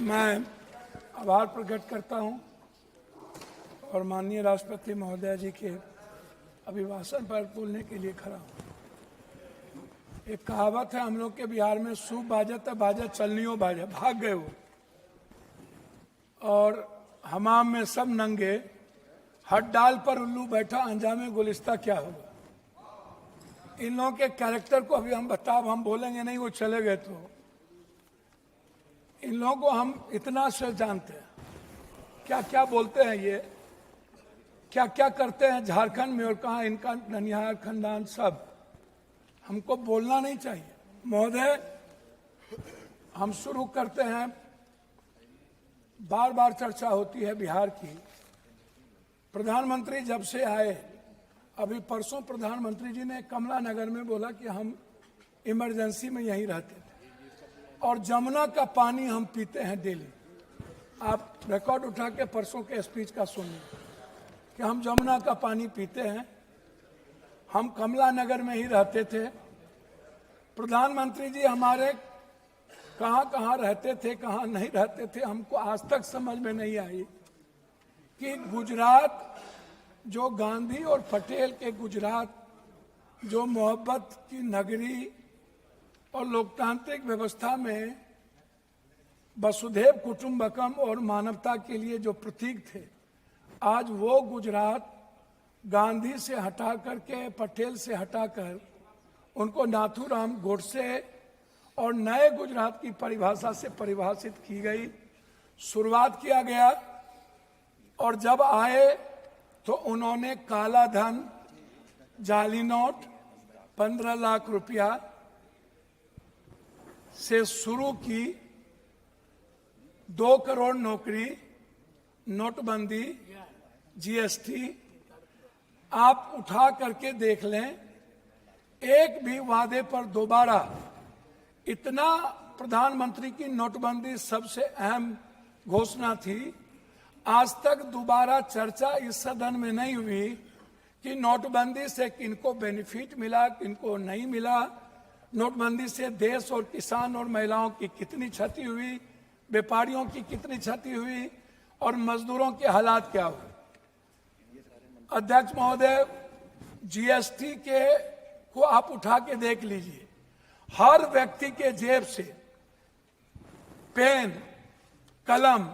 मैं आभार प्रकट करता हूं और माननीय राष्ट्रपति महोदय जी के अभिभाषण पर बोलने के लिए खड़ा हूं। एक कहावत है हम लोग के बिहार में, सूप बाजत बाजत चलनियो बाजा, भाग गए वो। और हमाम में सब नंगे, हट डाल पर उल्लू बैठा, अंजामे गुलिस्ता क्या होगा। इन लोगों के कैरेक्टर को अभी हम बोलेंगे नहीं, वो चले गए। तो इन लोगों को हम इतना से जानते हैं, क्या क्या बोलते हैं ये, क्या क्या करते हैं झारखंड में, और कहाँ इनका ननिहाल खानदान, सब हमको बोलना नहीं चाहिए। महोदय, हम शुरू करते हैं। बार बार चर्चा होती है बिहार की। प्रधानमंत्री जब से आए, अभी परसों प्रधानमंत्री जी ने कमला नगर में बोला कि हम इमरजेंसी में यहीं रहते थे और जमुना का पानी हम पीते हैं डेली। आप रिकॉर्ड उठा के परसों के स्पीच का सुनिए कि हम जमुना का पानी पीते हैं, हम कमला नगर में ही रहते थे। प्रधानमंत्री जी हमारे कहाँ कहाँ रहते थे, कहाँ नहीं रहते थे, हमको आज तक समझ में नहीं आई कि गुजरात, जो गांधी और पटेल के गुजरात, जो मोहब्बत की नगरी और लोकतांत्रिक व्यवस्था में वसुधैव कुटुंबकम और मानवता के लिए जो प्रतीक थे, आज वो गुजरात गांधी से हटा करके, पटेल से हटाकर उनको नाथूराम गोडसे और नए गुजरात की परिभाषा से परिभाषित की गई, शुरुआत किया गया। और जब आए तो उन्होंने काला धन, जाली नोट, 15 लाख रुपया से शुरू की, 2 करोड़ नौकरी, नोटबंदी, जीएसटी, आप उठा करके देख लें। एक भी वादे पर दोबारा, इतना प्रधानमंत्री की नोटबंदी सबसे अहम घोषणा थी, आज तक दोबारा चर्चा इस सदन में नहीं हुई कि नोटबंदी से किनको बेनिफिट मिला, किनको नहीं मिला, नोटबंदी से देश और किसान और महिलाओं की कितनी क्षति हुई, व्यापारियों की कितनी क्षति हुई और मजदूरों के हालात क्या हुए। अध्यक्ष महोदय, जीएसटी के को आप उठा के देख लीजिए, हर व्यक्ति के जेब से पेन, कलम,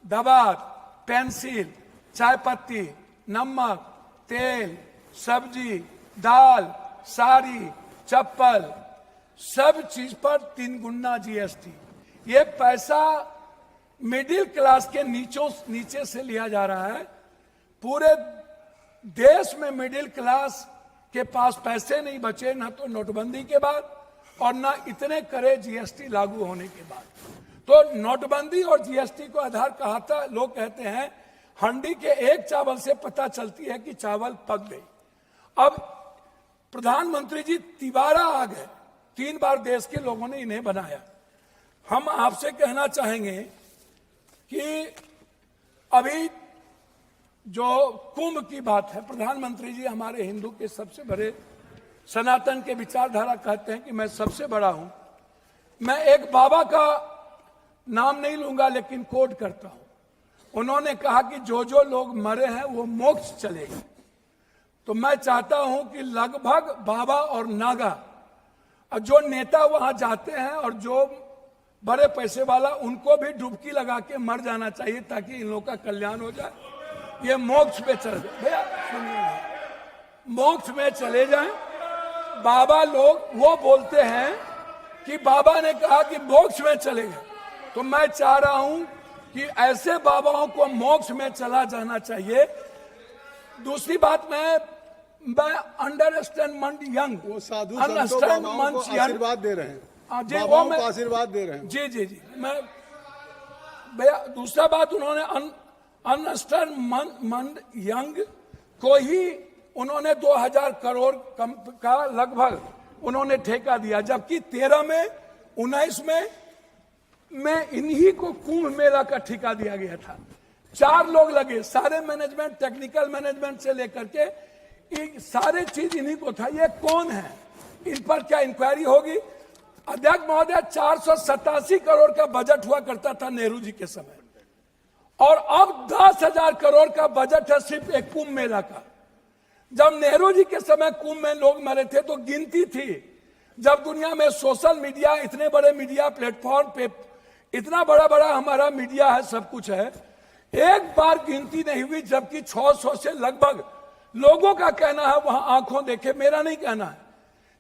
दवात, पेंसिल, चाय पत्ती, नमक, तेल, सब्जी, दाल, साड़ी, चप्पल, सब चीज पर 3 गुना जीएसटी। ये पैसा मिडिल क्लास के नीचे से लिया जा रहा है। पूरे देश में मिडिल क्लास के पास पैसे नहीं बचे, ना तो नोटबंदी के बाद और ना इतने करे जीएसटी लागू होने के बाद। तो नोटबंदी और जीएसटी को आधार कहा था। लोग कहते हैं हंडी के एक चावल से पता चलती है कि चावल पक गई। अब प्रधानमंत्री जी तिबारा आ गए, 3 बार देश के लोगों ने इन्हें बनाया। हम आपसे कहना चाहेंगे कि अभी जो कुंभ की बात है, प्रधानमंत्री जी हमारे हिंदू के सबसे बड़े, सनातन के विचारधारा कहते हैं कि मैं सबसे बड़ा हूं। मैं एक बाबा का नाम नहीं लूंगा लेकिन कोट करता हूं। उन्होंने कहा कि जो जो लोग मरे हैं वो मोक्ष चले गए। तो मैं चाहता हूं कि लगभग बाबा और नागा और जो नेता वहां जाते हैं और जो बड़े पैसे वाला, उनको भी डुबकी लगा के मर जाना चाहिए ताकि इन लोगों का कल्याण हो जाए। ये मोक्ष पे चल जाए। भैया सुनिए, मोक्ष में चले जाएं। बाबा लोग वो बोलते हैं कि बाबा ने कहा कि मोक्ष में चले गए, तो मैं चाह रहा हूं कि ऐसे बाबाओं को मोक्ष में चला जाना चाहिए। दूसरी बात, मैं अंडरस्टैंड मंड यंग, वो साधु अंडरस्टैंड मंच आशीर्वाद दे रहे हैं, जी, वो मैं आशीर्वाद दे रहे हैं। जी जी जी, मैं भैया, दूसरा बात, उन्होंने अंडरस्टैंड मंड यंग को ही उन्होंने 2000 करोड़ का लगभग उन्होंने ठेका दिया, जबकि 13 में 19 में इन्हीं को कुंभ मेला का ठेका दिया गया था। 4 लोग लगे, सारे मैनेजमेंट, टेक्निकल मैनेजमेंट से लेकर के सारे चीज इन्हीं को था। ये कौन है, इन पर क्या इंक्वायरी होगी? अध्यक्ष महोदय 487 करोड़ का बजट हुआ करता था नेहरू जी के समय, और अब 10,000 करोड़ का बजट है सिर्फ एक कुंभ मेला का। जब नेहरू जी के समय कुंभ में लोग मरे थे तो गिनती थी। जब दुनिया में सोशल मीडिया, इतने बड़े मीडिया प्लेटफॉर्म पे इतना बड़ा बड़ा हमारा मीडिया है, सब कुछ है, एक बार गिनती नहीं हुई, जबकि 600 से लगभग लोगों का कहना है, वहां आंखों देखे, मेरा नहीं कहना है,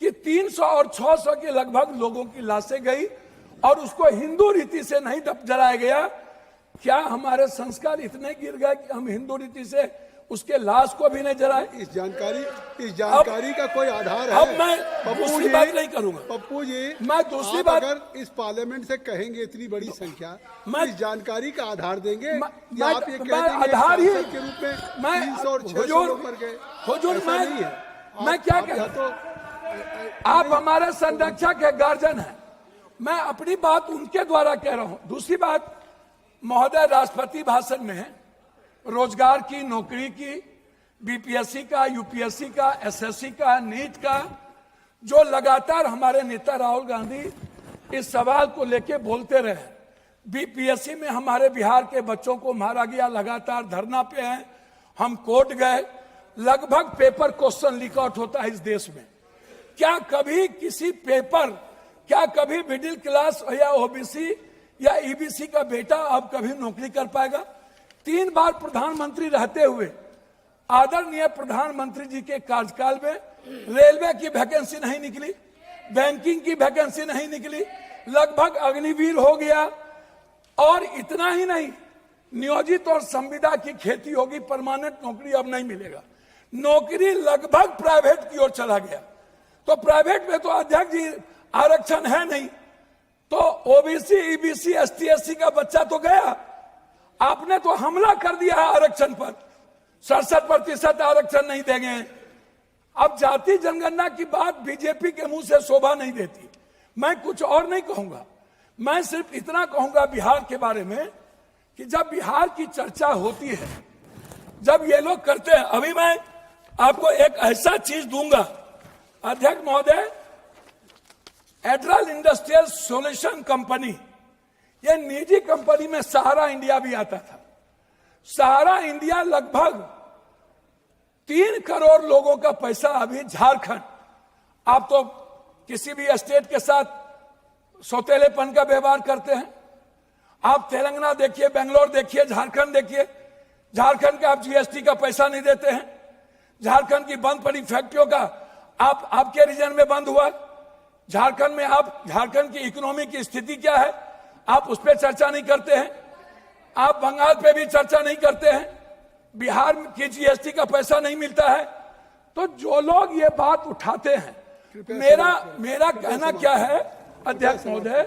कि 300 और 600 के लगभग लोगों की लाशें गई और उसको हिंदू रीति से नहीं जलाया गया। क्या हमारे संस्कार इतने गिर गए कि हम हिंदू रीति से उसके लाश को भी नहीं जलाए? इस जानकारी का कोई आधार है? अब मैं दूसरी बात नहीं करूंगा। पप्पू जी, मैं दूसरी बात, अगर इस पार्लियामेंट से कहेंगे इतनी बड़ी संख्या, मैं इस जानकारी का आधार देंगे या आप ये कह देंगे आधार ही के रूप में 300 और 600 लोग मर गए? हुजूर, मैं क्या कह रहा तो आप हमारे संरक्षक है, गार्जियन है, मैं अपनी बात उनके द्वारा कह रहा हूं। दूसरी बात, महोदय राष्ट्रपति भाषण में रोजगार की, नौकरी की, बीपीएससी का, यूपीएससी का, एसएससी का, नीट का, जो लगातार हमारे नेता राहुल गांधी इस सवाल को लेके बोलते रहे। बीपीएससी में हमारे बिहार के बच्चों को मारा गया, लगातार धरना पे हैं, हम कोर्ट गए, लगभग पेपर क्वेश्चन लीक आउट होता है इस देश में। क्या कभी किसी पेपर, क्या कभी मिडिल क्लास या ओबीसी या ईबीसी का बेटा अब कभी नौकरी कर पाएगा? 3 बार प्रधानमंत्री रहते हुए आदरणीय प्रधानमंत्री जी के कार्यकाल में रेलवे की वैकेंसी नहीं निकली, बैंकिंग की वैकेंसी नहीं निकली, लगभग अग्निवीर हो गया। और इतना ही नहीं, नियोजित और संविदा की खेती होगी, परमानेंट नौकरी अब नहीं मिलेगा, नौकरी लगभग प्राइवेट की ओर चला गया। तो प्राइवेट में तो अध्यक्ष जी आरक्षण है नहीं, तो ओबीसी, ईबीसी, एसटी, एससी का बच्चा तो गया। आपने तो हमला कर दिया है आरक्षण पर, 67% आरक्षण नहीं देंगे। अब जाति जनगणना की बात बीजेपी के मुंह से शोभा नहीं देती। मैं कुछ और नहीं कहूंगा, मैं सिर्फ इतना कहूंगा बिहार के बारे में कि जब बिहार की चर्चा होती है, जब ये लोग करते हैं, अभी मैं आपको एक ऐसा चीज दूंगा अध्यक्ष महोदय, एड्रल इंडस्ट्रियल सॉल्यूशन कंपनी, ये निजी कंपनी में सहारा इंडिया भी आता था। सहारा इंडिया लगभग 3 करोड़ लोगों का पैसा अभी झारखंड, आप तो किसी भी स्टेट के साथ सौतेलेपन का व्यवहार करते हैं। आप तेलंगाना देखिए, बेंगलोर देखिए, झारखंड देखिए, झारखंड का आप जीएसटी का पैसा नहीं देते हैं। झारखंड की बंद पड़ी फैक्ट्रियों का आपके रीजन में बंद हुआ। झारखंड में आप, झारखंड की इकोनॉमी की स्थिति क्या है, आप उस पर चर्चा नहीं करते हैं। आप बंगाल पे भी चर्चा नहीं करते हैं। बिहार की जीएसटी का पैसा नहीं मिलता है। तो जो लोग ये बात उठाते हैं, मेरा कहना क्या है अध्यक्ष महोदय,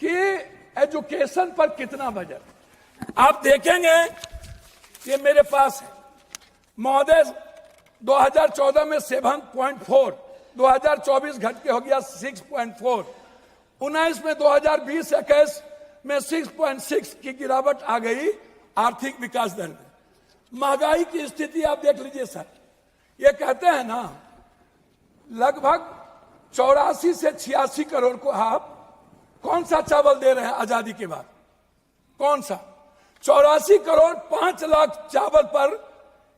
कि एजुकेशन पर कितना बजट आप देखेंगे, ये मेरे पास है महोदय, 2014 में 7.4, 2024 घट के हो गया 6.4, 19 में 2020-21 में 6.6 की गिरावट आ गई आर्थिक विकास दर में। महंगाई की स्थिति आप देख लीजिए सर, ये कहते हैं ना, लगभग 84 से 86 करोड़ को आप कौन सा चावल दे रहे हैं आजादी के बाद? कौन सा? 84 करोड़ 5 लाख चावल पर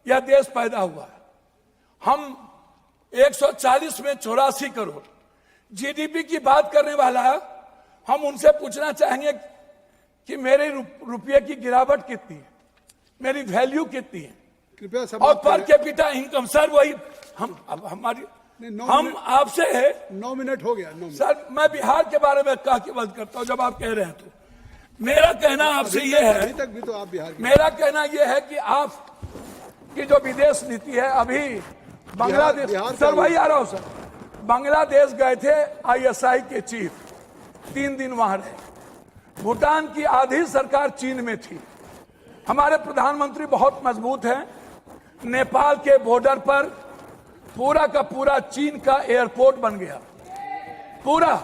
यह देश पैदा हुआ है। हम 140 में 84 करोड़ जीडीपी की बात करने वाला है। हम उनसे पूछना चाहेंगे कि मेरे रुपये की गिरावट कितनी है, मेरी वैल्यू कितनी है, कृपया और पर कैपिटा इनकम। सर वही हम आपसे है। 9 मिनट हो गया। सर मैं बिहार के बारे में कह के बात करता हूं, जब आप कह रहे हैं तो मेरा कहना आपसे ये है, अभी तक भी तो आप बिहार, मेरा कहना ये है कि आप की जो विदेश नीति है, अभी बांग्लादेश, सर वही आ रहा हूं सर, बांग्लादेश गए थे आईएसआई के चीफ, 3 दिन वहां रहे। भूटान की आधी सरकार चीन में थी। हमारे प्रधानमंत्री बहुत मजबूत हैं। नेपाल के बॉर्डर पर पूरा का पूरा चीन का एयरपोर्ट बन गया, पूरा।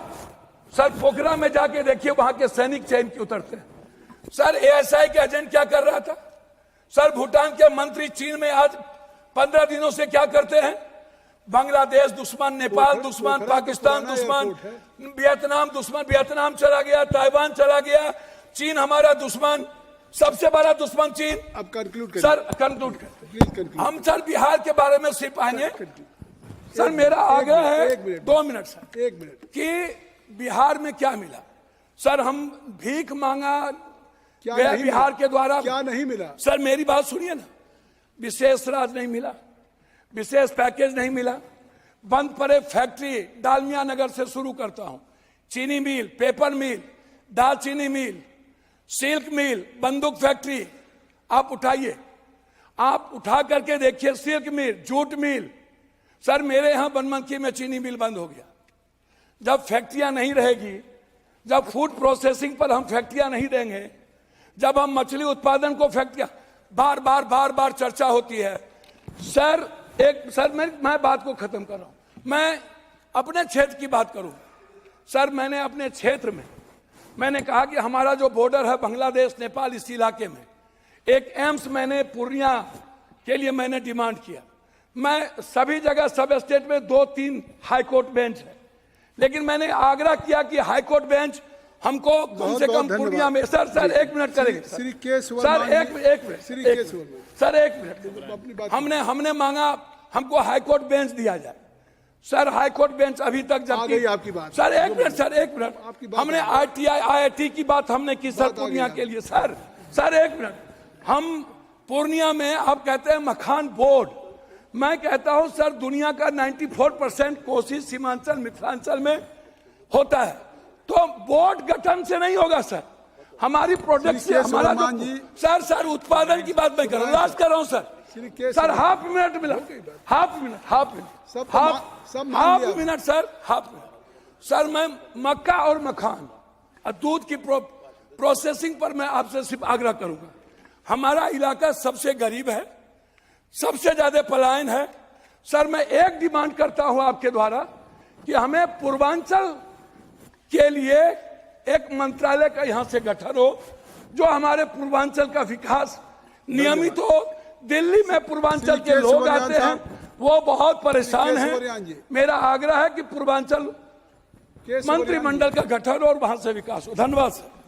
सर पोखरा में जाके देखिए, वहां के सैनिक चैन की उतरते हैं। सर एएसआई के एजेंट क्या कर रहा था? सर भूटान के मंत्री चीन में आज 15 दिनों से क्या करते हैं? बांग्लादेश दुश्मन, नेपाल दुश्मन, पोखरा पाकिस्तान पुराना दुश्मन, एयरपोर्ट वियतनाम दुश्मन, वियतनाम चला गया, ताइवान चला गया, चीन हमारा दुश्मन, सबसे बड़ा दुश्मन चीन। अब कंक्लूड सर कंक्लूड कर, प्लीज कंक्लूड। हम सर बिहार के बारे में सिर्फ आएंगे। सर मेरा आग्रह है 2 मिनट सर, 1 मिनट। कि बिहार में क्या मिला। सर हम भीख मांगा क्या गया नहीं बिहार मिला? के द्वारा, क्या नहीं मिला? सर मेरी बात सुनिए ना, विशेष राज नहीं मिला, विशेष पैकेज नहीं मिला, बंद पड़े फैक्ट्री, डालमिया नगर से शुरू करता हूं, चीनी मिल, पेपर मिल, दालचीनी मिल, सिल्क मिल, बंदूक फैक्ट्री, आप उठाइए, आप उठा करके देखिए, सिल्क मिल, जूट मिल। सर मेरे यहां बनमनखी में चीनी मिल बंद हो गया। जब फैक्ट्रियां नहीं रहेगी, जब फूड प्रोसेसिंग पर हम फैक्ट्रियां नहीं देंगे, जब हम मछली उत्पादन को फैक्ट्रियां, बार बार चर्चा होती है। सर मैं बात को खत्म कर रहा हूं, मैं अपने क्षेत्र की बात करूं। सर मैंने अपने क्षेत्र में मैंने कहा कि हमारा जो बॉर्डर है बांग्लादेश नेपाल, इस इलाके में एक एम्स मैंने पूर्णिया के लिए मैंने डिमांड किया। मैं सभी जगह सब स्टेट में 2-3 हाई कोर्ट बेंच है, लेकिन मैंने आग्रह किया कि हाई कोर्ट बेंच हमको कम से कम पूर्णिया में। सर 1 मिनट करेंगे श्री केस सर, वर्मा जी, एक minute Shri case Verma. Sir 1 minute, अपनी बात हमने मांगा हमको हाई कोर्ट बेंच दिया जाए। सर हाई कोर्ट बेंच अभी तक आ जबकि गई आपकी बात। सर 1 मिनट, सर 1 मिनट, आपकी बात हमने आ ITI IIT की बात हमने की सर बात आ गई पूर्णिया आप। के लिए। सर 1 मिनट, हम पूर्णिया में आप कहते हैं मखान बोर्ड, मैं कहता हूं सर दुनिया का 94% कोशिश सीमांचल मिथिलांचल में होता है, तो बोर्ड गठन से नहीं होगा सर, हमारी प्रोडक्ट से हमारा वर्मान जी। सर उत्पादन की बात मैं कर रहा हूँ, लास्ट कर रहा हूँ श्री के सर हाफ मिनट मिला, हाफ मिनट सब मान लिया। Minute sir, half minute. Sir मैं मक्का और मखान और दूध की प्रोसेसिंग पर मैं आपसे सिर्फ आग्रह करूंगा। हमारा इलाका सबसे गरीब है, सबसे ज्यादा पलायन है। सर मैं एक डिमांड करता हूं आपके द्वारा कि हमें पूर्वांचल के लिए एक मंत्रालय का यहां से गठन हो, जो हमारे पूर्वांचल का विकास नियमित हो। दिल्ली में पूर्वांचल के लोग आते हैं, वो बहुत परेशान हैं। मेरा आग्रह है कि पूर्वांचल मंत्रिमंडल का गठन हो और वहां से विकास हो। धन्यवाद सर।